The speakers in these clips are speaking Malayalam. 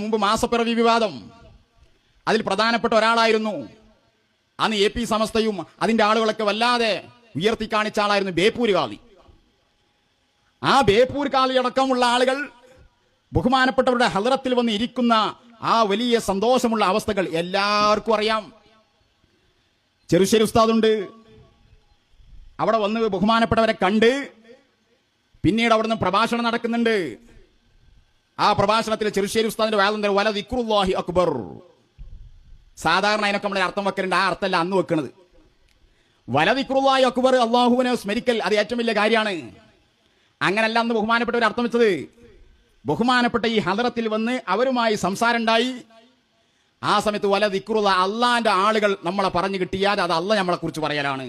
മുമ്പ് മാസപ്പിറവി വിവാദം, അതിൽ പ്രധാനപ്പെട്ട ഒരാളായിരുന്നു അന്ന് AP സമസ്തയും അതിന്റെ ആളുകളൊക്കെ വല്ലാതെ ഉയർത്തി കാണിച്ച ആളായിരുന്നു ബേപ്പൂർ ഖാദി. ആ ബേപ്പൂർ ഖാദി അടക്കമുള്ള ആളുകൾ ബഹുമാനപ്പെട്ടവരുടെ ഹദ്റത്തിൽ വന്ന് ഇരിക്കുന്ന ആ വലിയ സന്തോഷമുള്ള അവസ്ഥകൾ എല്ലാവർക്കും അറിയാം. ചെറുശ്ശേരി ഉസ്താദുണ്ട്, അവിടെ വന്ന് ബഹുമാനപ്പെട്ടവരെ കണ്ട് പിന്നീട് അവിടുന്ന് പ്രഭാഷണം നടക്കുന്നുണ്ട്. ആ പ്രഭാഷണത്തിൽ ചെറുശ്ശേരി ഉസ്താദിന്റെ വാദം വല ദിക്റുല്ലാഹി അക്ബർ. സാധാരണ അതിനൊക്കെ നമ്മൾ അർത്ഥം വെക്കലുണ്ട്, ആ അർത്ഥമല്ല അന്ന് വെക്കുന്നത്. വല ദിക്റുല്ലാഹി അക്ബർ, അള്ളാഹുവിനെ സ്മരിക്കൽ, അത് ഏറ്റവും വലിയ കാര്യമാണ്. അങ്ങനല്ല അന്ന് ബഹുമാനപ്പെട്ടവർ അർത്ഥം വെച്ചത്. ബഹുമാനപ്പെട്ട ഈ ഹദ്റത്തിൽ വന്ന് അവരുമായി സംസാരം ഉണ്ടായി. ആ സമയത്ത് വല ദിക്റുള്ള, അള്ളാന്റെ ആളുകൾ നമ്മളെ പറഞ്ഞു കിട്ടിയാൽ അത് അള്ള നമ്മളെ കുറിച്ച് പറയലാണ്.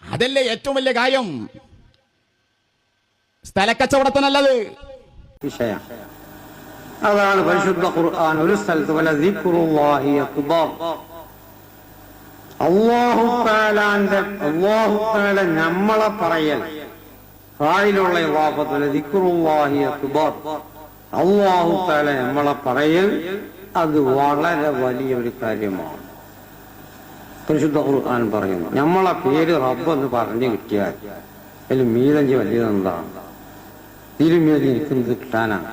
അതല്ലേ ഏറ്റവും വലിയ കാര്യം, സ്ഥലക്കച്ചവടത്തിനല്ലത് വിഷയം. അതാണ് പരിശുദ്ധ ഖുർആൻ ഒരു സ്ഥലത്ത് വല ദിക്റുല്ലാഹി അക്ബർ. അല്ലാഹു തആല നമ്മളെ പറയൽ, ഫായിലുള്ള ഇളാഫത്ത് വല ദിക്റുല്ലാഹി അക്ബർ. അല്ലാഹു തആല നമ്മളെ പറയൽ അത് വളരെ വലിയൊരു കാര്യമാണ്. പരിശുദ്ധ ഖുർആൻ പറയുന്നു, നമ്മളെ പേര് റബ്ബ് എന്ന് പറഞ്ഞു കിട്ടിയാൽ അതിൽ മീതഞ്ച് വലിയതെന്താണ്? തിരുമീതി എനിക്കെന്ത് കിട്ടാനാണ്?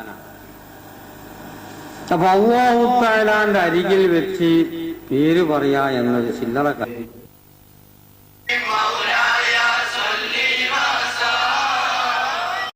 അപ്പൊ അല്ലാഹു തആലാന്റെ അരികിൽ വെച്ച് പേര് പറയാ എന്നത് ചില്ലറ കാര്യം.